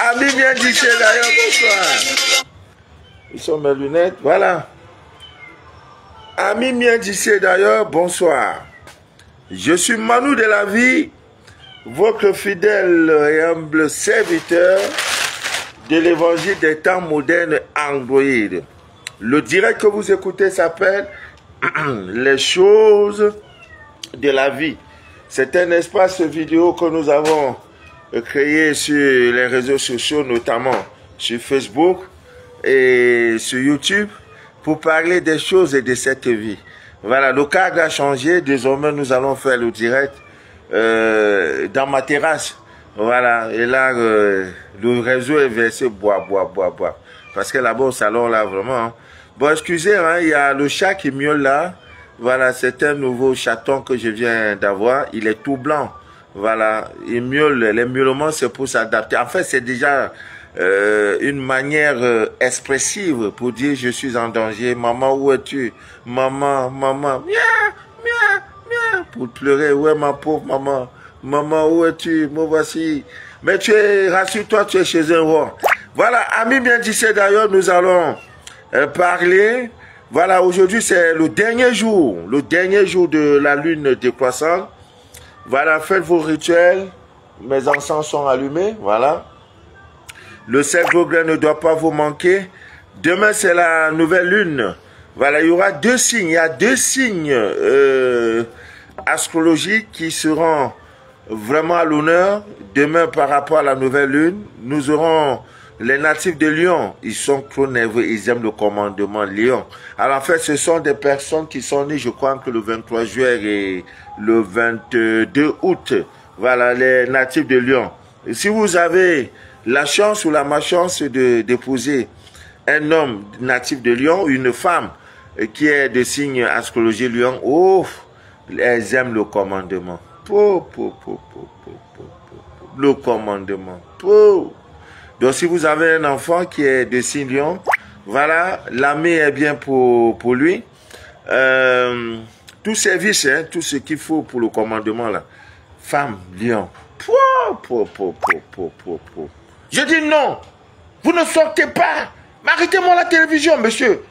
Ami bien dit d'ailleurs, bonsoir. Ils sont mes lunettes, voilà. Ami bien dit d'ailleurs, bonsoir. Je suis Manu de la vie, votre fidèle et humble serviteur de l'évangile des temps modernes Android. Le direct que vous écoutez s'appelle Les choses de la vie. C'est un espace vidéo que nous avons créé sur les réseaux sociaux, notamment sur Facebook et sur YouTube, pour parler des choses et de cette vie. Voilà, le cadre a changé. Désormais, nous allons faire le direct dans ma terrasse. Voilà, et là, le réseau est versé bois. Parce que là-bas, au salon, là, vraiment... Hein. Bon, excusez, hein, il y a le chat qui miaule là. Voilà, c'est un nouveau chaton que je viens d'avoir. Il est tout blanc. Voilà, il miaule. Les miaulements, c'est pour s'adapter. En fait, c'est déjà une manière expressive pour dire je suis en danger. Maman, où es-tu? Maman. Miaou. Pour pleurer. Ouais, ma pauvre maman. Maman, où es-tu? Me voici. Mais tu es, rassure-toi, tu es chez un roi. Voilà, ami bien dit, d'ailleurs, nous allons parler. Voilà, aujourd'hui c'est le dernier jour de la lune décroissante. Voilà, faites vos rituels. Mes encens sont allumés, voilà. Le sel gobelin ne doit pas vous manquer. Demain c'est la nouvelle lune. Voilà, il y aura deux signes. Il y a deux signes astrologiques qui seront vraiment à l'honneur. Demain par rapport à la nouvelle lune, nous aurons les natifs de Lyon. Ils sont trop nerveux, ils aiment le commandement Lyon. Alors en fait, ce sont des personnes qui sont nées, je crois, que le 23 juillet et le 22 août. Voilà, les natifs de Lyon. Et si vous avez la chance ou la malchance d'épouser un homme natif de Lyon ou une femme qui est de signe astrologie Lyon, oh, elles aiment le commandement. Le commandement. Donc si vous avez un enfant qui est de signe Lion, voilà, l'ami est bien pour lui. Tout service, hein, tout ce qu'il faut pour le commandement là. Femme, Lion. Je dis non, vous ne sortez pas. Arrêtez-moi la télévision, monsieur.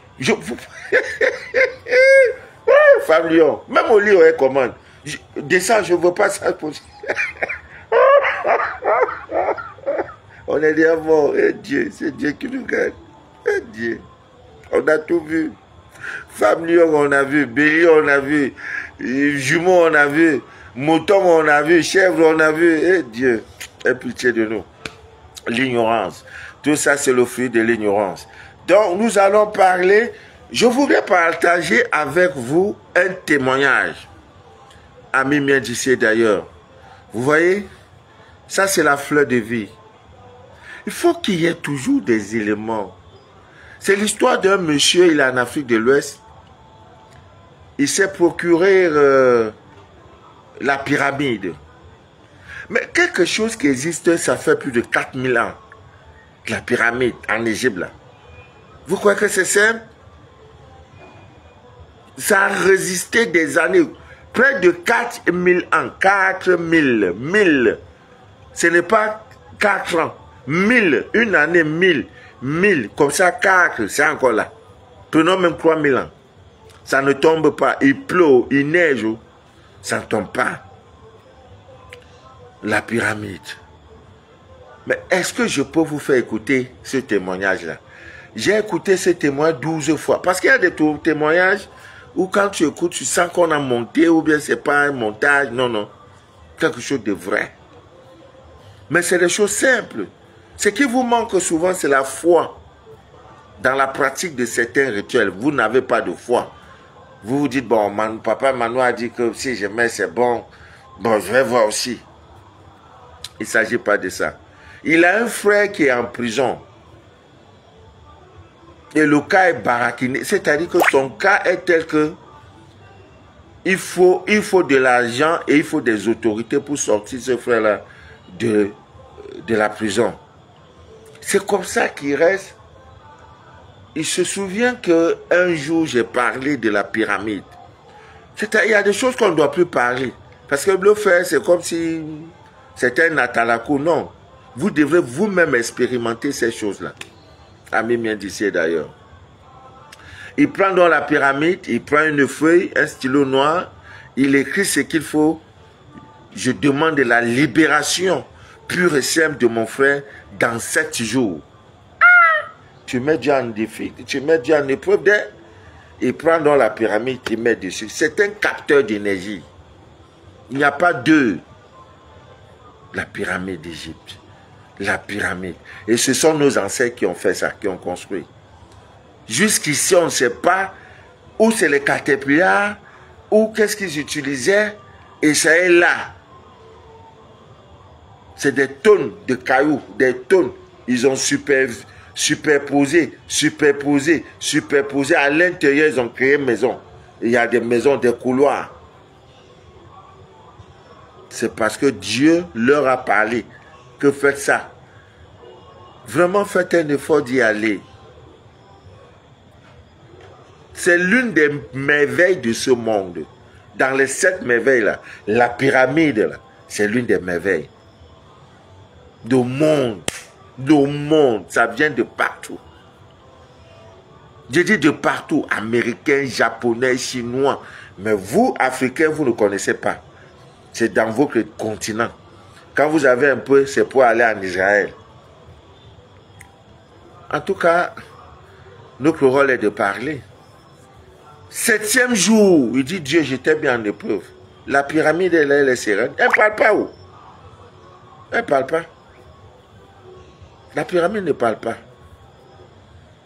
Femme Lion, même au lit on est commande. De ça, je ne veux pas ça pour... On est déjà mort, et Dieu, c'est Dieu qui nous gagne. Et Dieu, on a tout vu. Femme lion, on a vu. Bélier, on a vu. Jumeau, on a vu. Mouton, on a vu. Chèvre, on a vu. Et Dieu, aie pitié de nous. L'ignorance. Tout ça, c'est le fruit de l'ignorance. Donc, nous allons parler. Je voudrais partager avec vous un témoignage. Ami bien d'ici d'ailleurs. Vous voyez, ça, c'est la fleur de vie. Il faut qu'il y ait toujours des éléments. C'est l'histoire d'un monsieur, il est en Afrique de l'Ouest. Il s'est procuré la pyramide. Mais quelque chose qui existe, ça fait plus de 4000 ans. La pyramide en Égypte, là. Vous croyez que c'est simple? Ça a résisté des années. Près de 4000 ans. 4000. 1000. Ce n'est pas 4 ans. 1000, une année, 1000, comme ça, 4, c'est encore là. Prenons même 3000 ans. Ça ne tombe pas. Il pleut, il neige, ça ne tombe pas. La pyramide. Mais est-ce que je peux vous faire écouter ce témoignage-là? J'ai écouté ce témoignage 12 fois. Parce qu'il y a des témoignages où quand tu écoutes, tu sens qu'on a monté ou bien c'est pas un montage. Non. Quelque chose de vrai. Mais c'est des choses simples. Ce qui vous manque souvent, c'est la foi dans la pratique de certains rituels. Vous n'avez pas de foi. Vous vous dites, bon, papa Manu a dit que si je mets, c'est bon. Bon, je vais voir aussi. Il ne s'agit pas de ça. Il a un frère qui est en prison. Et le cas est baraquiné. C'est-à-dire que son cas est tel que il faut de l'argent et il faut des autorités pour sortir ce frère-là de la prison. C'est comme ça qu'il reste. Il se souvient qu'un jour, j'ai parlé de la pyramide. Il y a des choses qu'on ne doit plus parler. Parce que le faire, c'est comme si c'était un atalakou. Non. Vous devrez vous-même expérimenter ces choses-là. Ami bien d'ici d'ailleurs. Il prend dans la pyramide, il prend une feuille, un stylo noir, il écrit ce qu'il faut. Je demande la libération pure et simple de mon frère dans 7 jours. Tu mets Dieu en défi, tu mets Dieu en épreuve. Il prend dans la pyramide, il met dessus. C'est un capteur d'énergie. Il n'y a pas deux. La pyramide d'Égypte. La pyramide. Et ce sont nos ancêtres qui ont fait ça, qui ont construit. Jusqu'ici, on ne sait pas où c'est les caterpillars, ou qu'est-ce qu'ils utilisaient, et ça est là. C'est des tonnes de cailloux, des tonnes. Ils ont superposé. À l'intérieur, ils ont créé une maison. Il y a des maisons, des couloirs. C'est parce que Dieu leur a parlé que faites ça. Vraiment, faites un effort d'y aller. C'est l'une des merveilles de ce monde. Dans les 7 merveilles-là, la pyramide, c'est l'une des merveilles. Le monde, ça vient de partout. Je dis de partout, américains, japonais, chinois. Mais vous, Africains, vous ne connaissez pas. C'est dans votre continent. Quand vous avez un peu, c'est pour aller en Israël. En tout cas, notre rôle est de parler. 7e jour, il dit Dieu, j'étais bien en épreuve. La pyramide, elle est sereine. Elle ne parle pas où? Elle ne parle pas. La pyramide ne parle pas.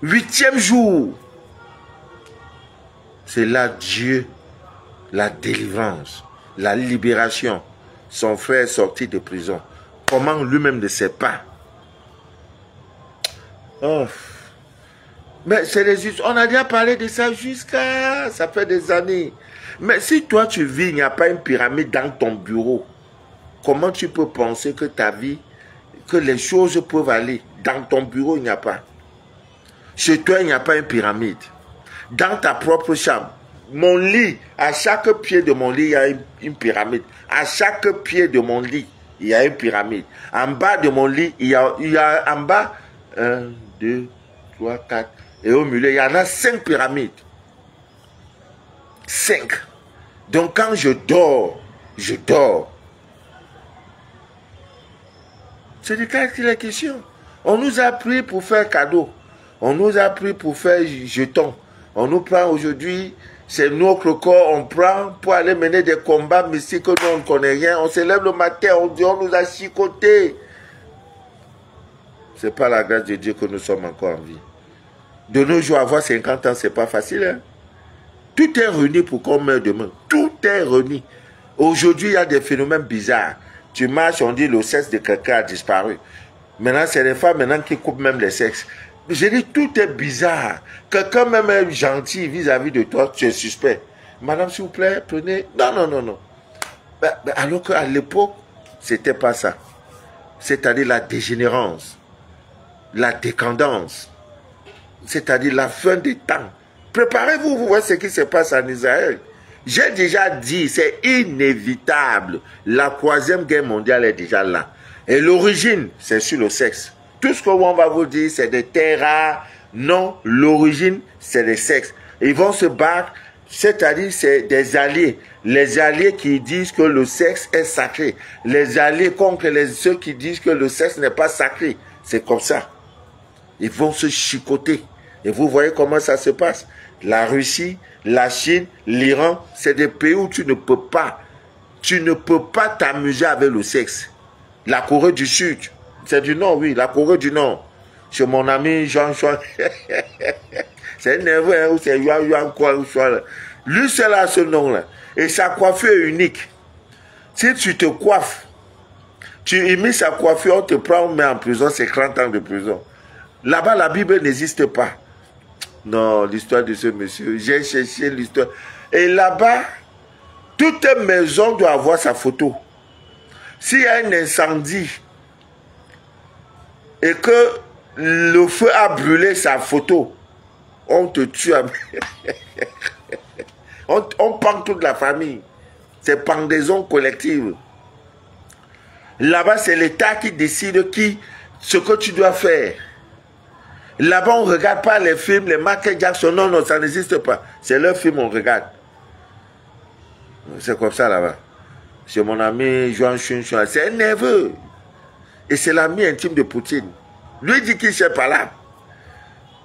8e jour, c'est là Dieu, la délivrance, la libération. Son frère est sorti de prison. Comment lui-même ne sait pas? Oh. Mais c'est les... On a déjà parlé de ça jusqu'à... Ça fait des années. Mais si toi tu vis, il n'y a pas une pyramide dans ton bureau, comment tu peux penser que ta vie, que les choses peuvent aller? Dans ton bureau, il n'y a pas. Chez toi, il n'y a pas une pyramide. Dans ta propre chambre, mon lit, à chaque pied de mon lit, il y a une pyramide. À chaque pied de mon lit, il y a une pyramide. En bas de mon lit, il y a en bas 1, 2, 3, 4. Et au milieu, il y en a 5 pyramides. 5. Donc quand je dors, je dors. C'est de ça qu'il est question. On nous a pris pour faire cadeau. On nous a pris pour faire jetons. On nous prend aujourd'hui, c'est notre corps, on prend pour aller mener des combats mystiques que nous on ne connaît rien. On se lève le matin, on dit on nous a chicotés. C'est pas la grâce de Dieu que nous sommes encore en vie. De nos jours, avoir 50 ans, c'est pas facile. Hein? Tout est réuni pour qu'on meure demain. Tout est réuni. Aujourd'hui, il y a des phénomènes bizarres. Tu marches, on dit le sexe de quelqu'un a disparu. Maintenant, c'est les femmes maintenant qui coupent même les sexes. J'ai dit, tout est bizarre. Quelqu'un même est gentil vis-à-vis de toi, tu es suspect. Madame, s'il vous plaît, prenez... Non. Alors qu'à l'époque, c'était pas ça. C'est-à-dire la dégénérance, la décadence, c'est-à-dire la fin des temps. Préparez-vous, vous voyez ce qui se passe en Israël. J'ai déjà dit, c'est inévitable. La 3e guerre mondiale est déjà là. Et l'origine, c'est sur le sexe. Tout ce qu'on va vous dire, c'est des terres rares. Non, l'origine, c'est le sexe. Ils vont se battre, c'est-à-dire c'est des alliés. Les alliés qui disent que le sexe est sacré. Les alliés contre ceux qui disent que le sexe n'est pas sacré. C'est comme ça. Ils vont se chicoter. Et vous voyez comment ça se passe. La Russie, la Chine, l'Iran, c'est des pays où tu ne peux pas t'amuser avec le sexe. La Corée du Sud, c'est du Nord, oui, la Corée du Nord. Chez mon ami Jean-Charles, c'est nerveux, hein, ou c'est Yuan quoi, ou soit. Lui, c'est là ce nom-là. Et sa coiffure est unique. Si tu te coiffes, tu imites sa coiffure, on te prend, on met en prison, c'est 30 ans de prison. Là-bas, la Bible n'existe pas. Non, l'histoire de ce monsieur, j'ai cherché l'histoire. Et là-bas, toute maison doit avoir sa photo. S'il y a un incendie et que le feu a brûlé sa photo, on te tue. on pend toute la famille. C'est pendaison collective. Là-bas, c'est l'État qui décide ce que tu dois faire. Là-bas, on ne regarde pas les films, les Michael Jackson. Non, non, ça n'existe pas. C'est leur film, on regarde. C'est comme ça là-bas. C'est mon ami Juan Chunchun. C'est un neveu. Et c'est l'ami intime de Poutine. Lui dit qu'il ne sait pas là.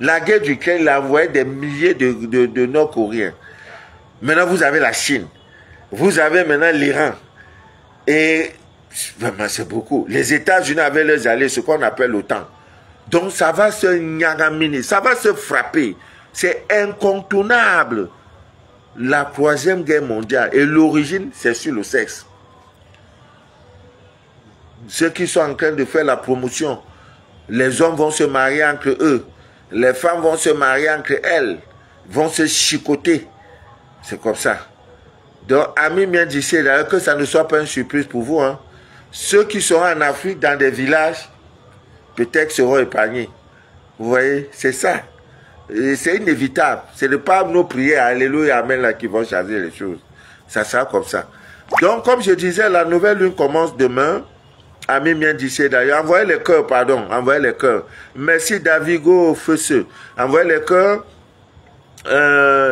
La guerre d'Ukraine, il a envoyé des milliers de Nord-Coréens. Maintenant, vous avez la Chine. Vous avez maintenant l'Iran. Et vraiment, c'est beaucoup. Les États-Unis avaient leurs alliés, ce qu'on appelle l'OTAN. Donc, ça va se nyagaminer, ça va se frapper. C'est incontournable. La troisième guerre mondiale. Et l'origine, c'est sur le sexe. Ceux qui sont en train de faire la promotion, les hommes vont se marier entre eux. Les femmes vont se marier entre elles. Vont se chicoter. C'est comme ça. Donc, amis bien d'ici, d'ailleurs, que ça ne soit pas une surprise pour vous. Hein. Ceux qui seront en Afrique, dans des villages, peut-être seront épargnés. Vous voyez, c'est ça. C'est inévitable. Ce n'est pas nos prières, alléluia, amen, là, qui vont changer les choses. Ça sera comme ça. Donc, comme je disais, la nouvelle lune commence demain. Amis bien d'ici, d'ailleurs. Envoyez les cœurs, pardon. Envoyez les cœurs. Merci, Davigo Fesseux. Envoyez les cœurs.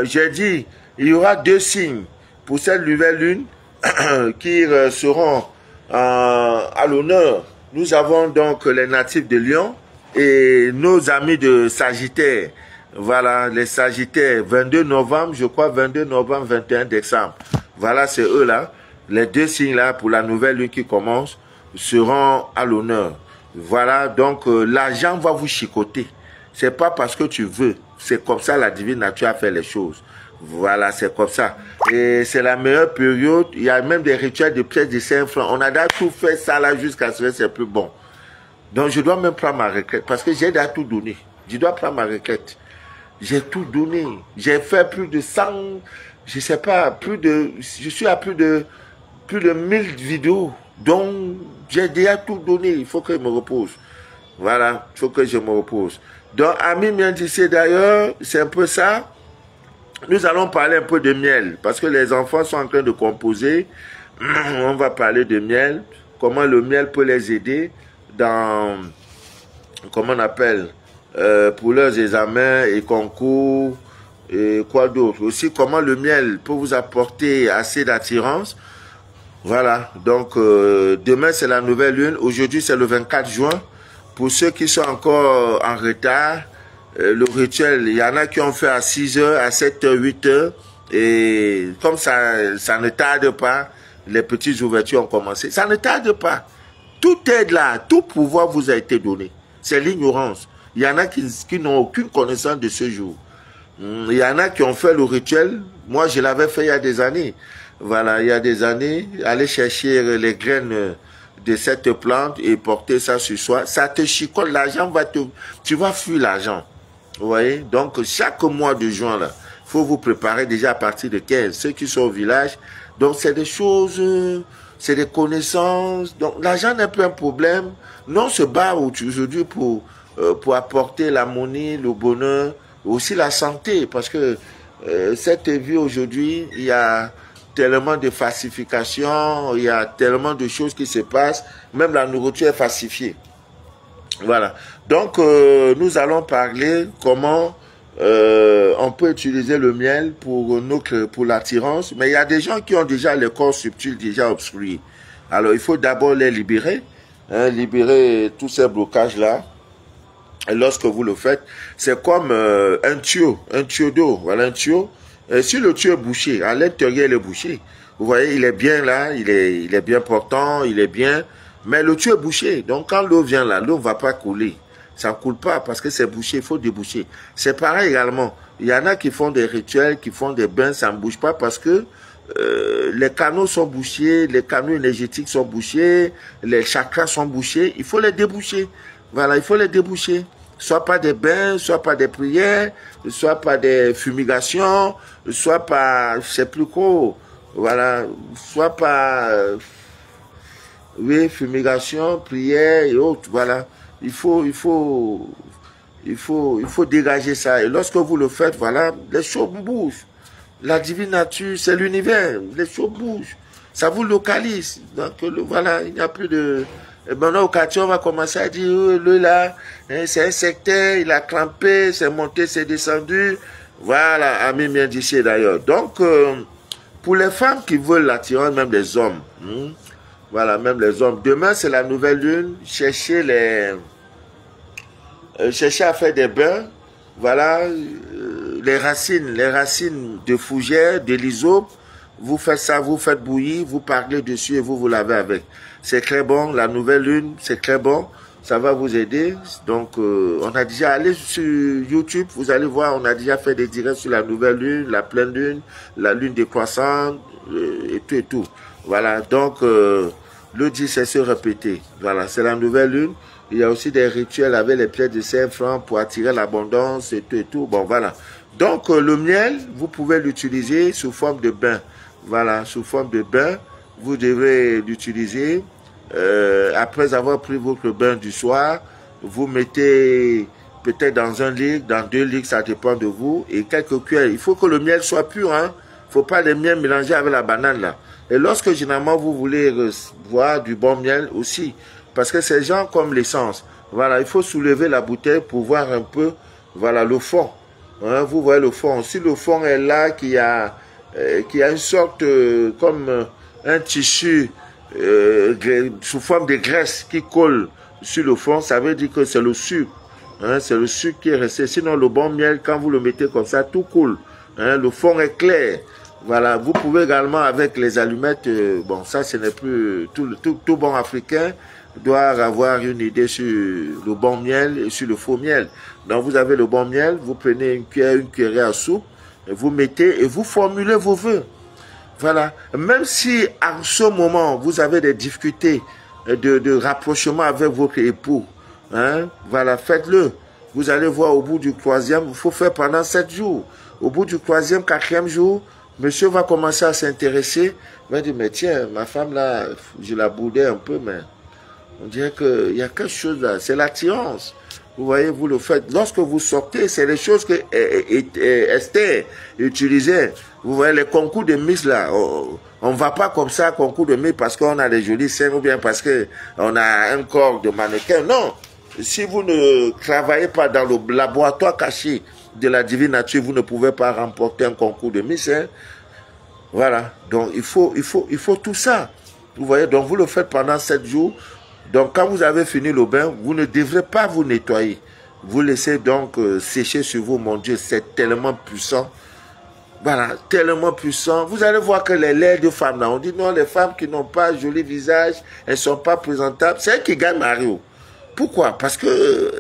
J'ai dit, il y aura 2 signes pour cette nouvelle lune qui seront à l'honneur. Nous avons donc les natifs de Lion et nos amis de Sagittaire. Voilà, les Sagittaires, 22 novembre, je crois 22 novembre, 21 décembre. Voilà, c'est eux là. Les 2 signes là pour la nouvelle lune qui commence seront à l'honneur. Voilà, donc l'argent va vous chicoter. C'est pas parce que tu veux. C'est comme ça la divine nature a fait les choses. Voilà, c'est comme ça. Et c'est la meilleure période. Il y a même des rituels de pièces de 5 francs. On a déjà tout fait ça là jusqu'à ce que c'est plus bon. Donc je dois même prendre ma retraite parce que j'ai déjà tout donné. Je dois prendre ma retraite. J'ai tout donné. J'ai fait plus de 100, je sais pas, je suis à plus de 1000 vidéos. Donc j'ai déjà tout donné. Il faut que je me repose. Voilà, il faut que je me repose. Donc, amis bien d'ici d'ailleurs, c'est un peu ça. Nous allons parler un peu de miel, parce que les enfants sont en train de composer. On va parler de miel, comment le miel peut les aider dans, comment on appelle, pour leurs examens et concours, et quoi d'autre. Aussi, comment le miel peut vous apporter assez d'attirance. Voilà, donc demain c'est la nouvelle lune, aujourd'hui c'est le 24 juin. Pour ceux qui sont encore en retard, le rituel, il y en a qui ont fait à 6 heures, à 7 heures, 8 heures. Et comme ça ne tarde pas, les petites ouvertures ont commencé. Ça ne tarde pas. Tout est là, tout pouvoir vous a été donné. C'est l'ignorance. Il y en a qui n'ont aucune connaissance de ce jour. Il y en a qui ont fait le rituel. Moi, je l'avais fait il y a des années. Voilà, il y a des années, aller chercher les graines de cette plante et porter ça sur soi, ça te chicote, l'argent tu vas fuir l'argent. Vous voyez? Donc, chaque mois de juin, là, il faut vous préparer déjà à partir de 15. Ceux qui sont au village, donc c'est des choses, c'est des connaissances. Donc, l'argent n'est plus un problème. Non, on se bat aujourd'hui pour apporter l'harmonie, le bonheur, aussi la santé, parce que cette vie aujourd'hui, il y a tellement de falsifications, il y a tellement de choses qui se passent, même la nourriture est falsifiée. Voilà. Donc, nous allons parler comment on peut utiliser le miel pour l'attirance, mais il y a des gens qui ont déjà le corps subtil déjà obstrué. Alors, il faut d'abord les libérer, hein, libérer tous ces blocages-là. Et lorsque vous le faites, c'est comme un tuyau d'eau, voilà un tuyau. Si le tuyau est bouché, à l'intérieur il est bouché, vous voyez, il est bien là, il est bien portant, il est bien, mais le tuyau est bouché. Donc quand l'eau vient là, l'eau ne va pas couler. Ça ne coule pas parce que c'est bouché, il faut déboucher. C'est pareil également. Il y en a qui font des rituels, qui font des bains, ça ne bouge pas parce que les canaux sont bouchés, les canaux énergétiques sont bouchés, les chakras sont bouchés, il faut les déboucher. Voilà, il faut les déboucher. Soit par des bains, soit par des prières, soit par des fumigations, soit par, je sais plus quoi, voilà, soit par, oui, fumigation, prière et autres, voilà. Il faut dégager ça. Et lorsque vous le faites, voilà, les choses bougent. La divine nature, c'est l'univers, les choses bougent. Ça vous localise. Donc, voilà, il n'y a plus de... Et maintenant, au quartier, on va commencer à dire, oh, lui là, hein, c'est un secteur, il a clampé, c'est monté, c'est descendu. Voilà, ami bien d'ici d'ailleurs. Donc, pour les femmes qui veulent l'attirance, même les hommes, voilà, même les hommes. Demain, c'est la nouvelle lune. Cherchez à faire des bains. Voilà, les racines de fougère, de l'hysope. Vous faites ça, vous faites bouillir, vous parlez dessus et vous lavez avec. C'est très bon, la nouvelle lune, c'est très bon. Ça va vous aider. Donc, on a déjà allé sur YouTube, vous allez voir, on a déjà fait des directs sur la nouvelle lune, la pleine lune, la lune décroissante, et tout et tout. Voilà, donc, le 10, c'est se répéter. Voilà, c'est la nouvelle lune. Il y a aussi des rituels avec les pièces de 5 francs pour attirer l'abondance, et tout et tout. Bon, voilà. Donc, le miel, vous pouvez l'utiliser sous forme de bain. Voilà, sous forme de bain, vous devrez l'utiliser. Après avoir pris votre bain du soir, vous mettez peut-être dans 1 litre, dans 2 litres, ça dépend de vous, et quelques cuillères. Il faut que le miel soit pur, hein. Il ne faut pas le miel mélanger avec la banane, là. Et lorsque, généralement, vous voulez boire du bon miel aussi, parce que c'est genre comme l'essence. Voilà, il faut soulever la bouteille pour voir un peu, voilà, le fond. Hein, vous voyez le fond. Si le fond est là, qu'il y a une sorte comme un tissu sous forme de graisse qui colle sur le fond, ça veut dire que c'est le sucre. Hein, c'est le sucre qui est resté. Sinon, le bon miel, quand vous le mettez comme ça, tout coule. Hein, le fond est clair. Voilà, vous pouvez également avec les allumettes, bon, ça ce n'est plus tout bon africain doit avoir une idée sur le bon miel et sur le faux miel. Donc vous avez le bon miel, vous prenez une cuillère à soupe, et vous mettez et vous formulez vos vœux. Voilà. Même si à ce moment vous avez des difficultés de rapprochement avec votre époux, hein, voilà, faites-le. Vous allez voir au bout du 3e, il faut faire pendant 7 jours. Au bout du 3e, 4e jour, monsieur va commencer à s'intéresser. Il va dire, mais tiens, ma femme là, je la boudais un peu, mais on dirait qu'il y a quelque chose là. C'est l'attirance. Vous voyez, vous le faites. Lorsque vous sortez, c'est les choses que Esther utilisait. Vous voyez, les concours de Miss là, on ne va pas comme ça, concours de Miss, parce qu'on a des jolis seins ou bien parce qu'on a un corps de mannequin. Non. Si vous ne travaillez pas dans le laboratoire caché de la divine nature, vous ne pouvez pas remporter un concours de Miss. Hein. Voilà. Donc, il faut tout ça. Vous voyez, donc vous le faites pendant 7 jours. Donc, quand vous avez fini le bain, vous ne devrez pas vous nettoyer. Vous laissez donc sécher sur vous, mon Dieu, c'est tellement puissant. Voilà, tellement puissant. Vous allez voir que les laits de femmes, là, on dit non, les femmes qui n'ont pas joli visage, elles ne sont pas présentables, c'est elles qui gagnent Mario. Pourquoi? Parce que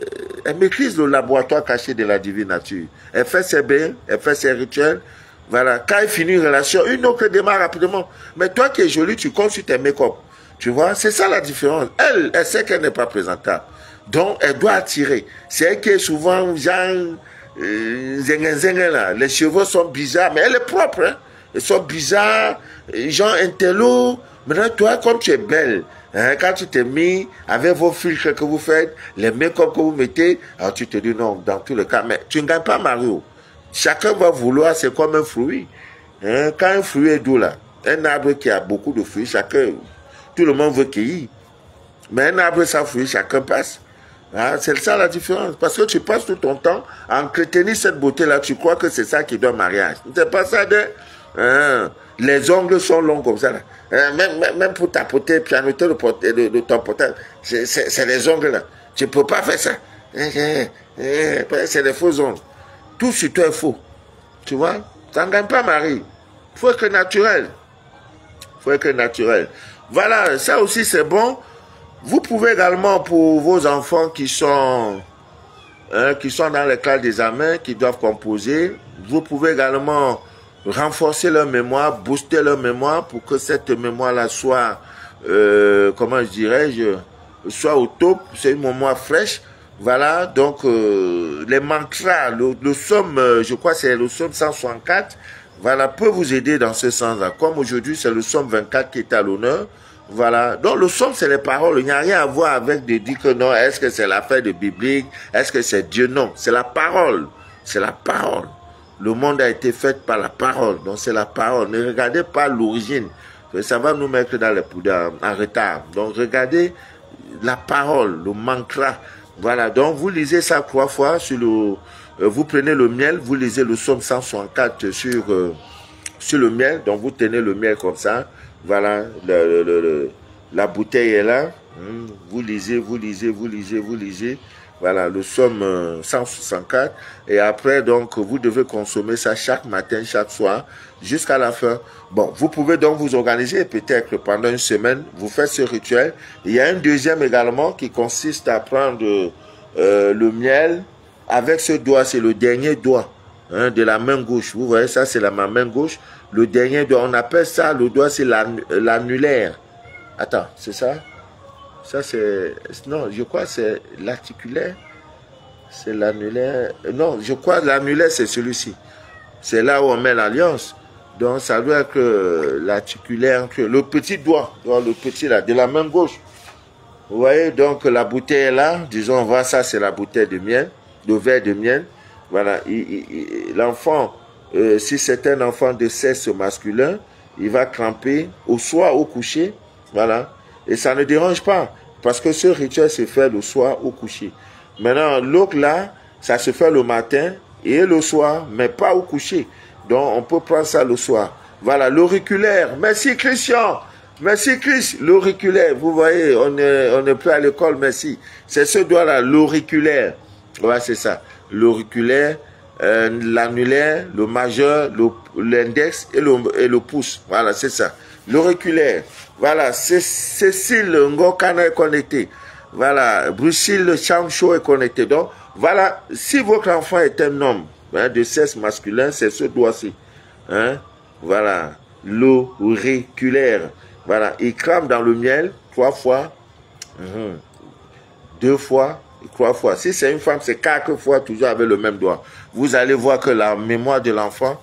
elle maîtrise le laboratoire caché de la divine nature. Elle fait ses bains, elle fait ses rituels. Voilà, quand elle finit une relation, une autre démarre rapidement. Mais toi qui es jolie, tu comptes sur tes make-up. Tu vois, c'est ça la différence. Elle sait qu'elle n'est pas présentable. Donc, elle doit attirer. C'est elle qui est souvent, genre, là. Les cheveux sont bizarres, mais elle est propre. Hein. Ils sont bizarres, genre intello. Maintenant, toi, comme tu es belle, hein, quand tu t'es mis avec vos filtres que vous faites, les make-up que vous mettez, alors tu te dis non, dans tous les cas, mais tu ne gagnes pas Mario. Chacun va vouloir, c'est comme un fruit. Hein, quand un fruit est doux là, un arbre qui a beaucoup de fruits, tout le monde veut cueillir. Mais un arbre sans fruits, chacun passe. Ah, c'est ça la différence. Parce que tu passes tout ton temps à entretenir cette beauté-là. Tu crois que c'est ça qui donne mariage. C'est pas ça de... Hein, les ongles sont longs comme ça. Là. Hein, même pour tapoter, pianoter de ton portable, c'est les ongles là. Tu ne peux pas faire ça. C'est des faux ongles. Tout sur toi est faux. Tu vois? Ça ne gagne pas mari. Il faut être naturel. Il faut être naturel. Voilà, ça aussi c'est bon. Vous pouvez également, pour vos enfants qui sont dans les classes des examens, qui doivent composer, vous pouvez également renforcer leur mémoire, booster leur mémoire pour que cette mémoire-là soit, comment je dirais-je, soit au top. C'est une mémoire fraîche. Voilà, donc les mantras, le somme, je crois c'est le somme 164, voilà, peut vous aider dans ce sens-là. Comme aujourd'hui, c'est le somme 24 qui est à l'honneur. Voilà. Donc, le somme, c'est les paroles. Il n'y a rien à voir avec de dire que non, est-ce que c'est l'affaire de biblique? Est-ce que c'est Dieu? Non. C'est la parole. C'est la parole. Le monde a été fait par la parole. Donc, c'est la parole. Ne regardez pas l'origine. ça va nous mettre en retard. Donc regardez la parole, le mantra. Voilà, donc vous lisez ça 3 fois sur le... vous prenez le miel, vous lisez le psaume 164 sur le miel. Donc vous tenez le miel comme ça. Voilà, la bouteille est là. Vous lisez, vous lisez, vous lisez, vous lisez. Voilà, le psaume 164. Et après, donc, vous devez consommer ça chaque matin, chaque soir, jusqu'à la fin. Bon, vous pouvez donc vous organiser, peut-être pendant une semaine, vous faites ce rituel. Il y a un deuxième également qui consiste à prendre le miel avec ce doigt, c'est le dernier doigt de la main gauche. Vous voyez, ça, c'est ma main gauche. Le dernier doigt, on appelle ça, le doigt, c'est l'annulaire. Attends, c'est ça? Ça, c'est... Non, je crois que c'est l'articulaire. C'est l'annulaire. Non, je crois que l'annulaire, c'est celui-ci. C'est là où on met l'alliance. Donc, ça doit être l'articulaire. Le petit doigt, le petit là, de la main gauche. Vous voyez, donc, la bouteille est là. Disons, voilà, ça, c'est la bouteille de miel, de verre de miel. Voilà. L'enfant, si c'est un enfant de sexe masculin, il va cramper au soir, au coucher. Voilà. Et ça ne dérange pas, parce que ce rituel se fait le soir au coucher. Maintenant, l'autre là, ça se fait le matin et le soir, mais pas au coucher. Donc, on peut prendre ça le soir. Voilà, l'auriculaire. Merci Christian. Merci Chris. L'auriculaire. Vous voyez, on est plus à l'école, merci. C'est ce doigt-là, l'auriculaire. Voilà, c'est ça. L'auriculaire, l'annulaire, le majeur, l'index et le pouce. Voilà, c'est ça. L'auriculaire. Voilà, Cécile Ngokana est connecté. Voilà, Bruxille Chamcho est connecté. Donc, voilà, si votre enfant est un homme de sexe masculin, c'est ce doigt-ci. Voilà, l'auriculaire. Voilà, il crame dans le miel 3 fois, 2 fois, 3 fois. Si c'est une femme, c'est 4 fois, toujours avec le même doigt. Vous allez voir que la mémoire de l'enfant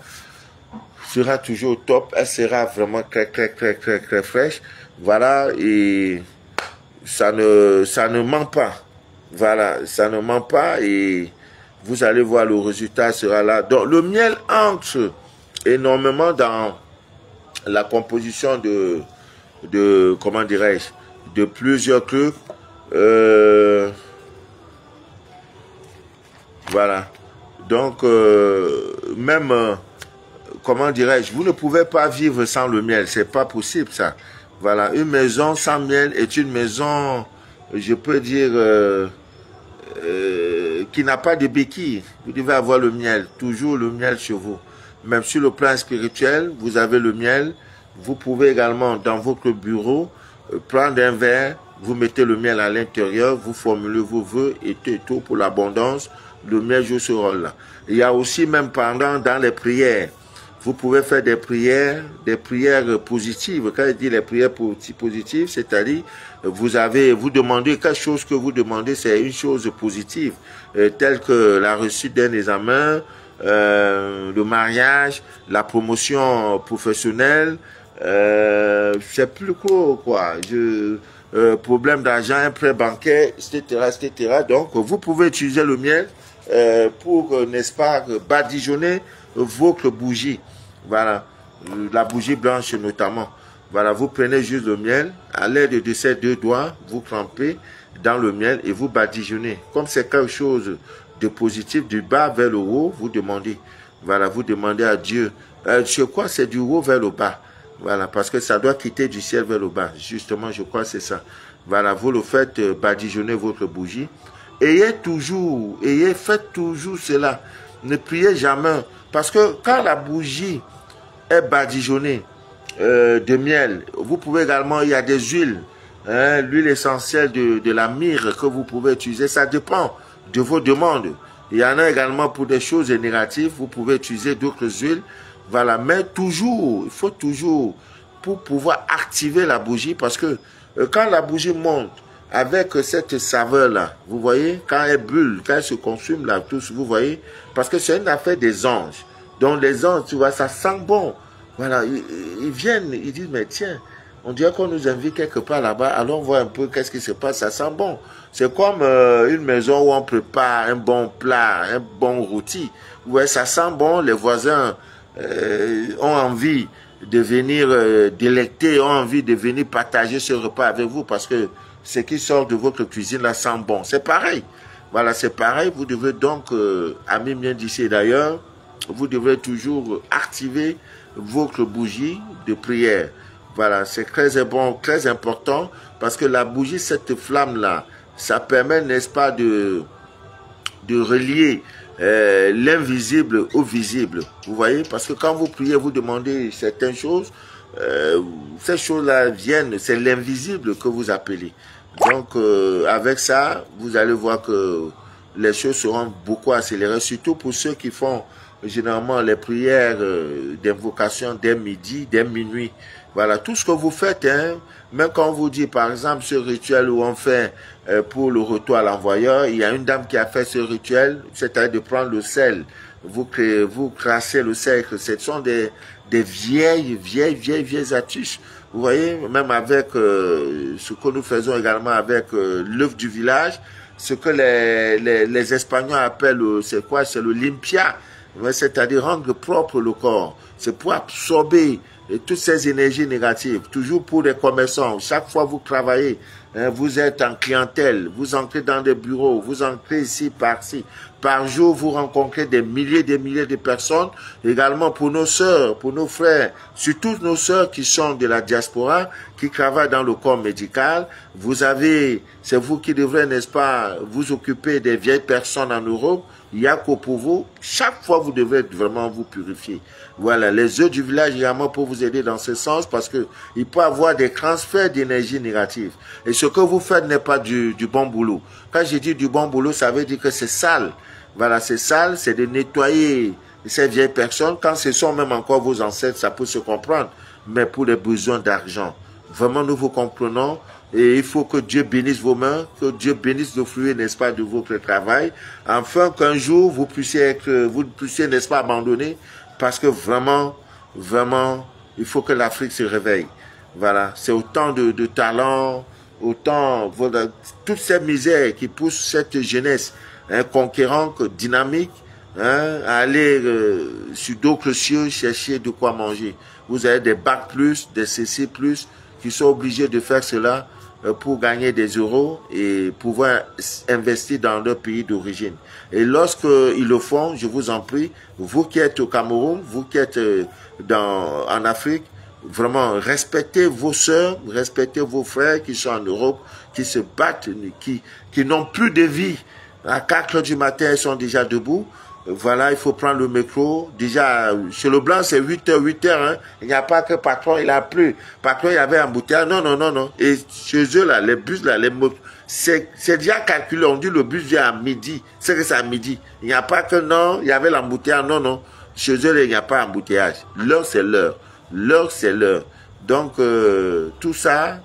sera toujours au top, elle sera vraiment très fraîche. Voilà, et ça ne ment pas. Voilà, ça ne ment pas et vous allez voir le résultat sera là. Donc le miel entre énormément dans la composition de comment dirais-je, de plusieurs trucs. Voilà. Donc même comment dirais-je, vous ne pouvez pas vivre sans le miel, c'est pas possible ça. Voilà, une maison sans miel est une maison, je peux dire, qui n'a pas de béquilles. Vous devez avoir le miel, toujours le miel sur vous. Même sur le plan spirituel, vous avez le miel. Vous pouvez également, dans votre bureau, prendre un verre, vous mettez le miel à l'intérieur, vous formulez vos vœux et tout pour l'abondance. Le miel joue ce rôle-là. Il y a aussi même dans les prières, vous pouvez faire des prières positives. Quand je dis les prières positives, c'est-à-dire vous demandez quelque chose que vous demandez, c'est une chose positive, telle que la réussite d'un examen, le mariage, la promotion professionnelle, c'est plus court, quoi. Problème d'argent, un prêt bancaire, etc., etc. Donc, vous pouvez utiliser le miel pour, n'est-ce pas, badigeonner votre bougie. Voilà, la bougie blanche notamment. Voilà, vous prenez juste le miel, à l'aide de ces 2 doigts, vous trempez dans le miel et vous badigeonnez. Comme c'est quelque chose de positif, du bas vers le haut, vous demandez. Voilà, vous demandez à Dieu. Je crois que c'est du haut vers le bas. Voilà, parce que ça doit quitter du ciel vers le bas. Justement, je crois que c'est ça. Voilà, vous le faites badigeonner votre bougie. Faites toujours cela. Ne priez jamais. Parce que quand la bougie est badigeonnée de miel, vous pouvez également, il y a des huiles, l'huile essentielle de la myrrhe que vous pouvez utiliser. Ça dépend de vos demandes. Il y en a également pour des choses négatives, vous pouvez utiliser d'autres huiles. Voilà, mais toujours, il faut toujours, pour pouvoir activer la bougie, parce que quand la bougie monte, avec cette saveur-là, vous voyez, quand elle brûle, quand elle se consume là, tous, vous voyez, parce que c'est une affaire des anges. Donc les anges, tu vois, ça sent bon. Voilà, ils viennent, ils disent, mais tiens, on dirait qu'on nous invite quelque part là-bas, allons voir un peu qu'est-ce qui se passe, ça sent bon. C'est comme une maison où on prépare un bon plat, un bon rôti. Ouais, ça sent bon, les voisins ont envie de venir délecter, ont envie de venir partager ce repas avec vous parce que ce qui sort de votre cuisine là sent bon. C'est pareil. Voilà, c'est pareil. Vous devez donc, amis bien d'ici d'ailleurs, vous devez toujours activer votre bougie de prière. Voilà, c'est très bon, très important parce que la bougie, cette flamme-là, ça permet, n'est-ce pas, de relier l'invisible au visible. Vous voyez, parce que quand vous priez, vous demandez certaines choses, ces choses-là viennent, c'est l'invisible que vous appelez. Donc, avec ça, vous allez voir que les choses seront beaucoup accélérées, surtout pour ceux qui font généralement les prières d'invocation dès midi, dès minuit. Voilà, tout ce que vous faites, hein, même quand on vous dit, par exemple, ce rituel où on fait pour le retour à l'envoyeur, il y a une dame qui a fait ce rituel, c'est-à-dire de prendre le sel, vous crassez le sel, ce sont des vieilles astuces. Vous voyez, même avec ce que nous faisons également avec l'œuf du village, ce que les Espagnols appellent, c'est quoi? C'est le limpia, c'est-à-dire rendre propre le corps. C'est pour absorber toutes ces énergies négatives, toujours pour les commerçants. Chaque fois que vous travaillez, hein, vous êtes en clientèle, vous entrez dans des bureaux, vous entrez ici, par-ci. Par jour, vous rencontrez des milliers de personnes. Également pour nos sœurs, pour nos frères, surtout nos sœurs qui sont de la diaspora, qui travaillent dans le corps médical. C'est vous qui devrez, n'est-ce pas, vous occuper des vieilles personnes en Europe. Il n'y a qu'au pour vous. Chaque fois, vous devez vraiment vous purifier. Voilà, les œufs du village également pour vous aider dans ce sens parce que il peut y avoir des transferts d'énergie négative. Et ce que vous faites n'est pas du bon boulot. Quand je dis du bon boulot, ça veut dire que c'est sale. Voilà, c'est sale, c'est de nettoyer ces vieilles personnes. Quand ce sont même encore vos ancêtres, ça peut se comprendre. Mais pour les besoins d'argent, vraiment nous vous comprenons. Et il faut que Dieu bénisse vos mains, que Dieu bénisse le fruit, n'est-ce pas, de votre travail. Enfin, qu'un jour, vous puissiez, n'est-ce pas, abandonner. Parce que vraiment, il faut que l'Afrique se réveille. Voilà, c'est autant de talents, autant, voilà, toutes ces misères qui poussent cette jeunesse conquérante, dynamique, hein, à aller sur d'autres cieux chercher de quoi manger. Vous avez des bacs plus, des CC plus, qui sont obligés de faire cela pour gagner des euros et pouvoir investir dans leur pays d'origine. Et lorsqu'ils le font, je vous en prie, vous qui êtes au Cameroun, vous qui êtes en Afrique, vraiment respectez vos sœurs, respectez vos frères qui sont en Europe, qui se battent, qui n'ont plus de vie. À 4 heures du matin, ils sont déjà debout. Voilà, il faut prendre le métro. Déjà, chez le blanc, c'est 8 heures, hein. Il n'y a pas que patron, il a plu. Patron, il y avait un bouteille. Non. Et chez eux, là, les bus, là, les motos, c'est déjà calculé. On dit le bus vient à midi. C'est que c'est à midi. Il n'y a pas que non, il y avait l'embouteillage. Non. Chez eux, là, il n'y a pas d'embouteillage. L'heure, c'est l'heure. L'heure, c'est l'heure. Donc, tout ça,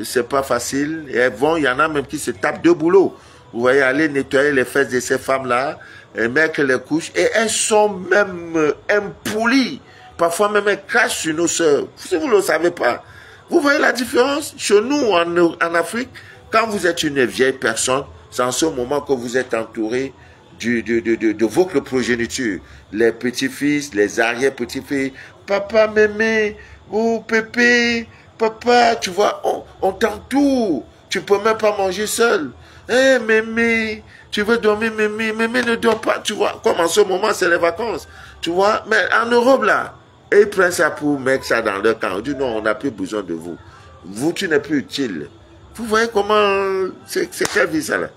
c'est pas facile. Et bon, il y en a même qui se tapent deux boulots. Vous voyez, aller nettoyer les fesses de ces femmes-là, et mettre les couches, et elles sont même impolies. Parfois même elles crachent sur nos sœurs. Si vous ne le savez pas, vous voyez la différence? Chez nous, en Afrique, quand vous êtes une vieille personne, c'est en ce moment que vous êtes entouré de votre progéniture. Les petits-fils, les arrière-petits-fils. Papa, mémé, ou pépé, papa, tu vois, on t'entoure. Tu ne peux même pas manger seul. Eh, mémé, tu veux dormir, mémé ne dort pas, tu vois. Comme en ce moment, c'est les vacances, tu vois. Mais en Europe, là, et ils prennent ça pour mettre ça dans leur camp. On dit non, on n'a plus besoin de vous. Vous, tu n'es plus utile. Vous voyez comment, c'est quelle vie, ça, là?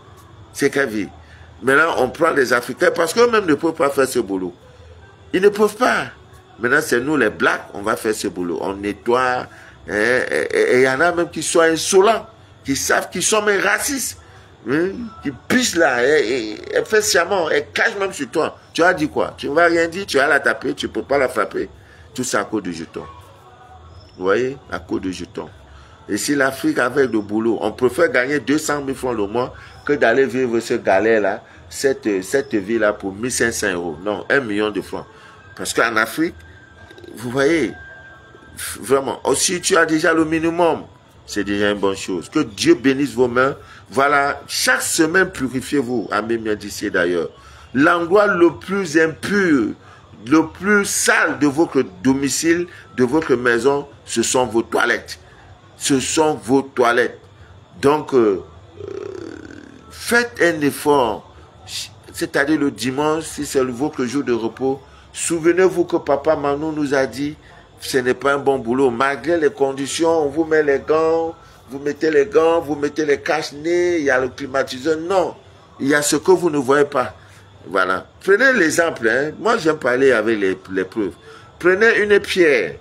C'est quelle vie? Maintenant, on prend les Africains parce qu'eux-mêmes ne peuvent pas faire ce boulot. Ils ne peuvent pas. Maintenant, c'est nous, les Blacks, on va faire ce boulot. On nettoie, et il y en a même qui sont insolents, qui savent qu'ils sont même racistes. Qui pisse là, elle fait sciemment, elle cache même sur toi. Tu as dit quoi? Tu ne vas rien dire, tu vas la taper, tu ne peux pas la frapper. Tout ça à cause de jetons. Vous voyez? À cause de jetons. Et si l'Afrique avait le boulot, on préfère gagner 200 000 francs le mois que d'aller vivre ce galère-là, cette vie-là pour 1500 €. Non, 1 million de francs. Parce qu'en Afrique, vous voyez, vraiment, si tu as déjà le minimum, c'est déjà une bonne chose. Que Dieu bénisse vos mains. Voilà, chaque semaine, purifiez-vous. Amen, bien d'ici d'ailleurs. L'endroit le plus impur le plus sale de votre domicile, de votre maison, ce sont vos toilettes. Ce sont vos toilettes. Donc, faites un effort. C'est-à-dire le dimanche, si c'est votre jour de repos, souvenez-vous que Papa Manou nous a dit, ce n'est pas un bon boulot. Malgré les conditions, on vous met les gants, vous mettez les gants, vous mettez les cache-nez, il y a le climatiseur. Non, il y a ce que vous ne voyez pas. Voilà. Prenez l'exemple. Hein. Moi, j'aime parler avec les preuves. Prenez une pierre.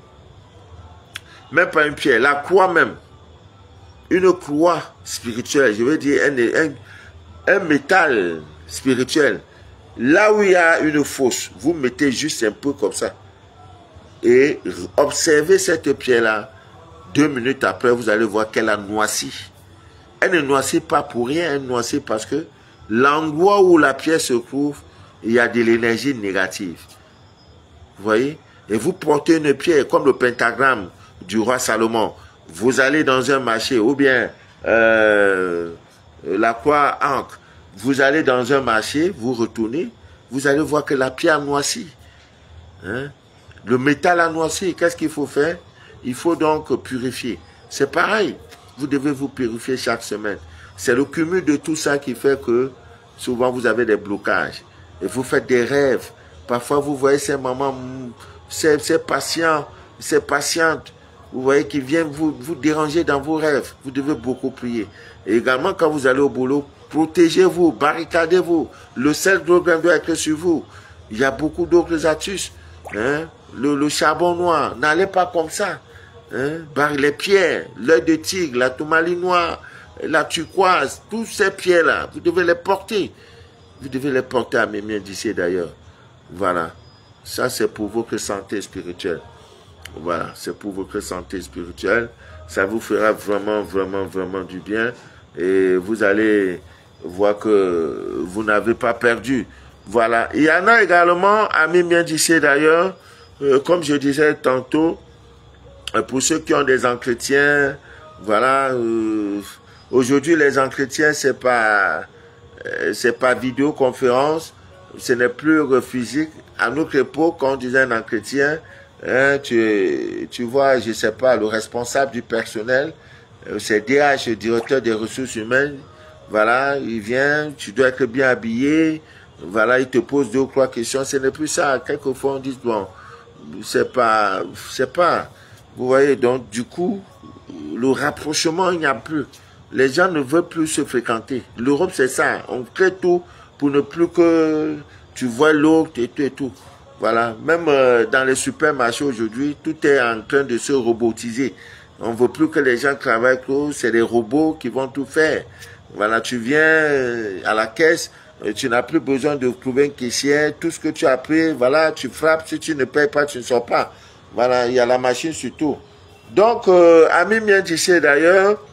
Même pas une pierre. La croix même. Une croix spirituelle. Je veux dire un métal spirituel. Là où il y a une fosse, vous mettez juste un peu comme ça. Et observez cette pierre-là. 2 minutes après, vous allez voir qu'elle a noirci. Elle ne noircit pas pour rien. Elle noircit parce que l'endroit où la pierre se trouve, il y a de l'énergie négative. Vous voyez? Et vous portez une pierre comme le pentagramme du roi Salomon. Vous allez dans un marché ou bien la croix ancre. Vous allez dans un marché, vous retournez, vous allez voir que la pierre a noirci. Hein? Le métal a noirci. Qu'est-ce qu'il faut faire? Il faut donc purifier. C'est pareil. Vous devez vous purifier chaque semaine. C'est le cumul de tout ça qui fait que souvent vous avez des blocages. Et vous faites des rêves. Parfois vous voyez ces mamans, ces patients, ces patientes, vous voyez, qui viennent vous déranger dans vos rêves. Vous devez beaucoup prier. Et également quand vous allez au boulot, protégez-vous, barricadez-vous. Le sel doit être sur vous. Il y a beaucoup d'autres astuces. Hein? Le charbon noir, n'allez pas comme ça. Hein? Les pierres, l'œil de tigre, la tourmaline noire, la turquoise, tous ces pierres-là, vous devez les porter. Vous devez les porter à mes mains d'ici d'ailleurs. Voilà. Ça, c'est pour votre santé spirituelle. Voilà. C'est pour votre santé spirituelle. Ça vous fera vraiment, vraiment, vraiment du bien. Et vous allez voir que vous n'avez pas perdu. Voilà. Il y en a également, amis bien d'ici d'ailleurs, comme je disais tantôt, pour ceux qui ont des entretiens, voilà, aujourd'hui les entretiens c'est pas vidéoconférence, ce n'est plus physique. À notre époque, quand on disait un entretien, hein, tu vois, je sais pas, le responsable du personnel, c'est DH, directeur des ressources humaines, voilà, il vient, tu dois être bien habillé, voilà, il te pose 2 ou 3 questions, ce n'est plus ça. Quelquefois on dit, bon, c'est pas, vous voyez, donc du coup, le rapprochement, il n'y a plus. Les gens ne veulent plus se fréquenter. L'Europe, c'est ça. On crée tout pour ne plus que tu vois l'autre et tout et tout. Voilà. Même dans les supermarchés aujourd'hui, tout est en train de se robotiser. On ne veut plus que les gens travaillent trop. C'est des robots qui vont tout faire. Voilà, tu viens à la caisse, tu n'as plus besoin de trouver un caissier. Tout ce que tu as pris, voilà, tu frappes. Si tu ne payes pas, tu ne sors pas. Voilà, il y a la machine surtout. Donc, amis bien d'ici d'ailleurs,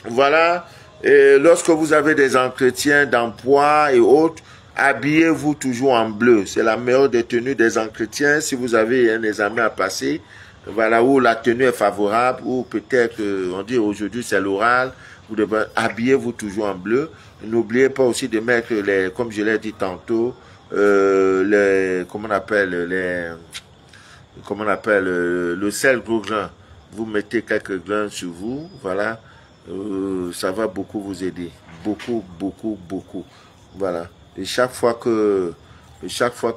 voilà, et lorsque vous avez des entretiens d'emploi et autres, habillez-vous toujours en bleu. C'est la meilleure des tenues des entretiens. Si vous avez un examen à passer, voilà, où la tenue est favorable, ou peut-être, on dit aujourd'hui c'est l'oral, vous devez habiller-vous toujours en bleu. N'oubliez pas aussi de mettre les, comme je l'ai dit tantôt, comment on appelle, le sel gros grain. Vous mettez quelques grains sur vous, voilà. Ça va beaucoup vous aider. Beaucoup, beaucoup, beaucoup. Voilà. Et chaque fois que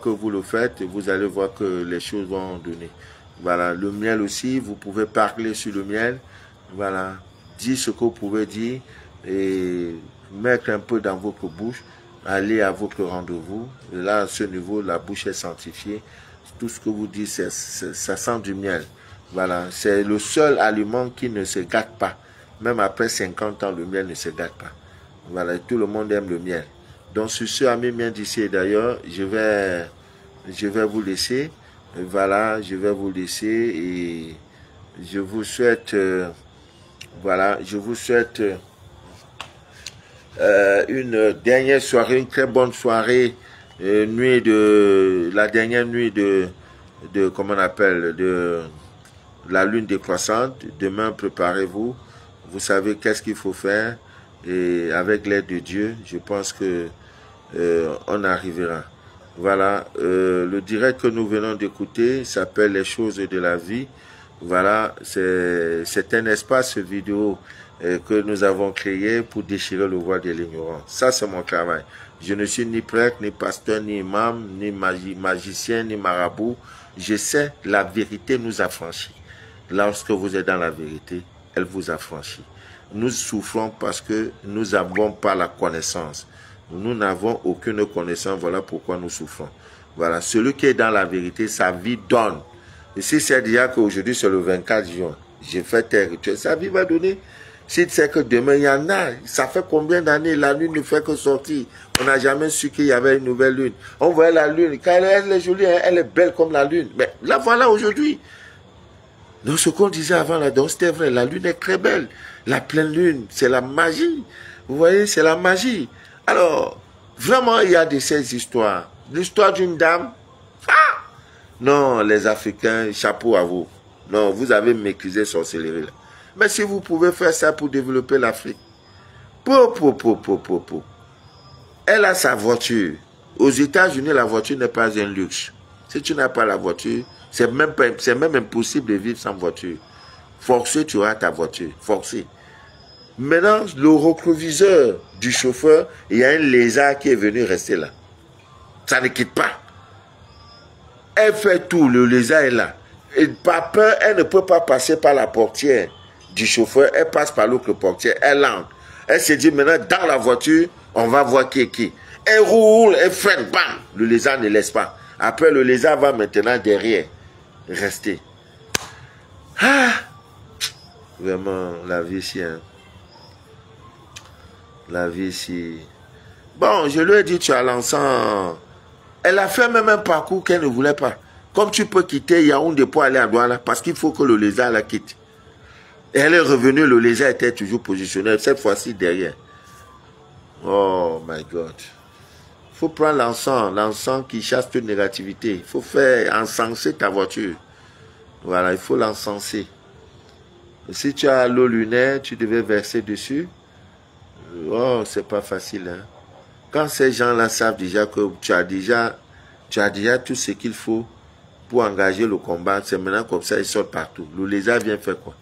vous le faites, vous allez voir que les choses vont donner. Voilà. Le miel aussi, vous pouvez parler sur le miel. Voilà. Dire ce que vous pouvez dire et mettre un peu dans votre bouche. Aller à votre rendez-vous. Et là, à ce niveau, la bouche est sanctifiée. Tout ce que vous dites, ça sent du miel. Voilà. C'est le seul aliment qui ne se gâte pas. Même après 50 ans, le miel ne se gâte pas. Voilà, tout le monde aime le miel. Donc, sur ce, amis bien d'ici d'ailleurs, je vais vous laisser. Voilà, je vais vous laisser et je vous souhaite, voilà, je vous souhaite une dernière soirée, une très bonne soirée, la dernière nuit de comment on appelle, de la lune décroissante. Demain, préparez-vous. Vous savez qu'est-ce qu'il faut faire et avec l'aide de Dieu, je pense que on arrivera. Voilà, le direct que nous venons d'écouter s'appelle Les choses de la vie. Voilà, c'est un espace vidéo que nous avons créé pour déchirer le voile de l'ignorance. Ça, c'est mon travail. Je ne suis ni prêtre, ni pasteur, ni imam, ni magicien, ni marabout. Je sais, la vérité nous affranchit. Lorsque vous êtes dans la vérité, elle vous affranchit. Nous souffrons parce que nous n'avons pas la connaissance. Nous n'avons aucune connaissance, voilà pourquoi nous souffrons. Voilà, celui qui est dans la vérité, sa vie donne. Et si c'est déjà qu'aujourd'hui, c'est le 24 juin, j'ai fait tes rituels, sa vie va donner. Si tu sais que demain, il y en a, ça fait combien d'années, la lune ne fait que sortir. On n'a jamais su qu'il y avait une nouvelle lune. On voyait la lune, quand elle est jolie, elle est belle comme la lune. Mais la voilà aujourd'hui. Donc ce qu'on disait avant, là, c'était vrai, la lune est très belle. La pleine lune, c'est la magie. Vous voyez, c'est la magie. Alors, vraiment, il y a de ces histoires. L'histoire d'une dame, ah! Non, les Africains, chapeau à vous. Non, vous avez maîtrisé sorcellerie là. Mais si vous pouvez faire ça pour développer l'Afrique, elle a sa voiture. Aux États-Unis, la voiture n'est pas un luxe. Si tu n'as pas la voiture, c'est même impossible de vivre sans voiture. Forcé, tu auras ta voiture. Forcé. Maintenant, le rétroviseur du chauffeur, il y a un lézard qui est venu rester là. Ça ne quitte pas. Elle fait tout, le lézard est là. Et par peur, elle ne peut pas passer par la portière du chauffeur. Elle passe par l'autre portière, elle entre. Elle se dit maintenant, dans la voiture, on va voir qui est qui. Elle roule, elle freine, bam. Le lézard ne laisse pas. Après, le lézard va maintenant derrière rester. Ah! Vraiment, la vie ici, hein. La vie ici. Bon, je lui ai dit, tu as l'encens. Elle a fait même un parcours qu'elle ne voulait pas. Comme tu peux quitter Yaoundé pour aller à Douala, parce qu'il faut que le lézard la quitte. Et elle est revenue, le lézard était toujours positionné, cette fois-ci derrière. Oh my God. Il faut prendre l'encens qui chasse toute négativité. Il faut faire encenser ta voiture. Voilà, il faut l'encenser. Si tu as l'eau lunaire, tu devais verser dessus. Oh, c'est pas facile, hein. Quand ces gens-là savent déjà que tu as déjà tout ce qu'il faut pour engager le combat, c'est maintenant comme ça, ils sortent partout. Le lézard vient faire quoi?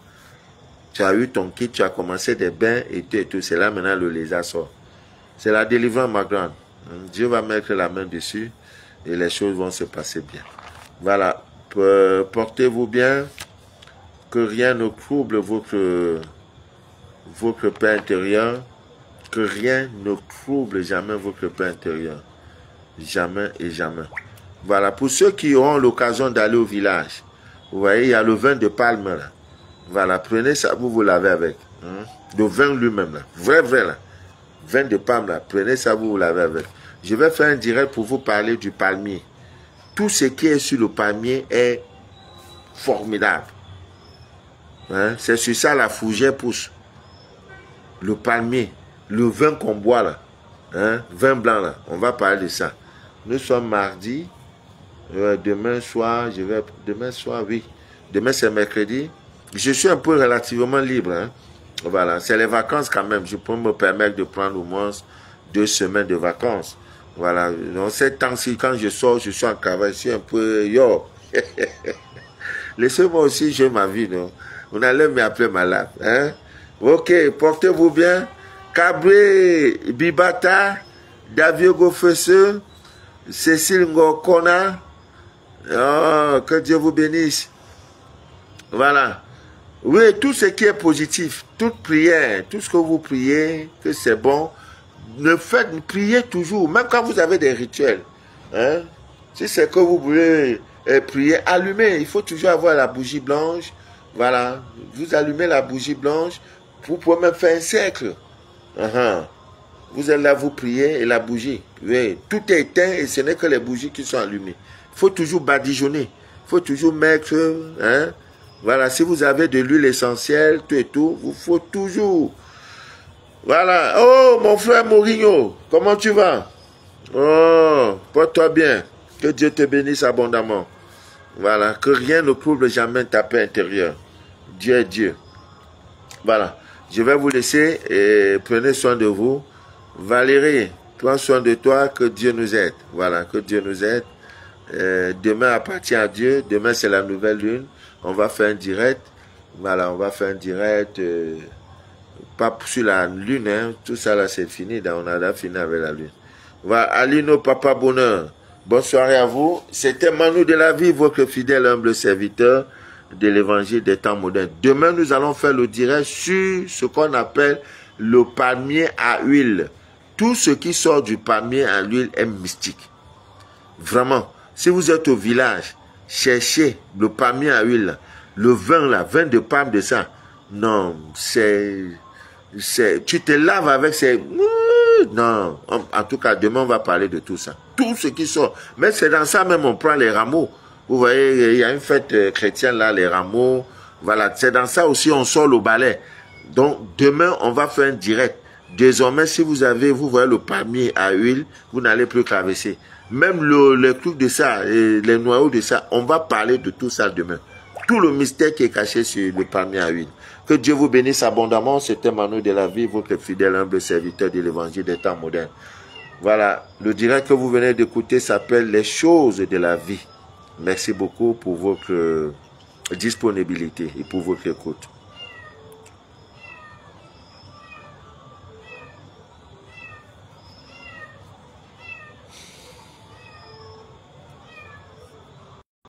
Tu as eu ton kit, tu as commencé des bains et tout. C'est là maintenant le lézard sort. C'est la délivrance, ma grande. Dieu va mettre la main dessus et les choses vont se passer bien. Voilà. Portez-vous bien. Que rien ne trouble votre paix intérieure. Que rien ne trouble jamais votre paix intérieure. Jamais et jamais. Voilà. Pour ceux qui auront l'occasion d'aller au village, vous voyez, il y a le vin de palme là. Voilà. Prenez ça, vous lavez avec. Le vin lui-même là. Vrai là. Vin de palme là. Prenez ça, vous lavez avec. Je vais faire un direct pour vous parler du palmier. Tout ce qui est sur le palmier est formidable. Hein? C'est sur ça la fougère pousse. Le palmier. Le vin qu'on boit là, hein, vin blanc là, on va parler de ça. Nous sommes mardi, demain soir, oui. Demain c'est mercredi. Je suis un peu relativement libre, hein. Voilà, c'est les vacances quand même. Je peux me permettre de prendre au moins 2 semaines de vacances. Voilà, dans ces temps-ci, quand je sors, je suis en travail, je suis un peu yo. Laissez-moi aussi jouer ma vie, non? On allait m'appeler malade, hein. Ok, portez-vous bien. Cabré Bibata, David Gofesse, Cécile Ngokona, oh, que Dieu vous bénisse. Voilà. Oui, tout ce qui est positif, toute prière, tout ce que vous priez, que c'est bon, priez toujours, même quand vous avez des rituels. Hein? Si c'est que vous voulez prier, allumez, il faut toujours avoir la bougie blanche. Voilà, vous allumez la bougie blanche, vous pouvez même faire un cercle. Vous êtes là, vous priez et la bougie. Oui, tout est éteint et ce n'est que les bougies qui sont allumées. Il faut toujours badigeonner. Il faut toujours mettre. Hein, voilà, si vous avez de l'huile essentielle, tout et tout, il faut toujours. Voilà. Oh, mon frère Mourinho, comment tu vas? Oh, porte-toi bien. Que Dieu te bénisse abondamment. Voilà, que rien ne trouble jamais ta paix intérieure. Dieu est Dieu. Voilà. Je vais vous laisser et prenez soin de vous. Valérie, Prends soin de toi, que Dieu nous aide. Voilà, que Dieu nous aide. Demain appartient à Dieu. Demain, c'est la nouvelle lune. On va faire un direct. Voilà, on va faire un direct. Pas sur la lune, hein. Tout ça là, c'est fini. On a là fini avec la lune. Voilà, Alino Papa Bonheur. Bonne soirée à vous. C'était Manu de la vie, votre fidèle humble serviteur de l'évangile des temps modernes. Demain, nous allons faire le direct sur ce qu'on appelle le palmier à huile. Tout ce qui sort du palmier à l'huile est mystique. Vraiment, si vous êtes au village, cherchez le palmier à huile, le vin là, vin de palme de ça. Non, tu te laves avec ces... Non, en tout cas, demain, on va parler de tout ça. Tout ce qui sort. Mais c'est dans ça même, on prend les rameaux. Vous voyez, il y a une fête chrétienne là, les rameaux. Voilà, c'est dans ça aussi, on sort le balai. Donc, demain, on va faire un direct. Désormais, si vous voyez le palmier à huile, vous n'allez plus traverser. Même le truc de ça, les noyaux de ça, on va parler de tout ça demain. Tout le mystère qui est caché sur le palmier à huile. Que Dieu vous bénisse abondamment. C'était Manu de la vie, votre fidèle humble serviteur de l'évangile des temps modernes. Voilà, le direct que vous venez d'écouter s'appelle Les choses de la vie. Merci beaucoup pour votre disponibilité et pour votre écoute.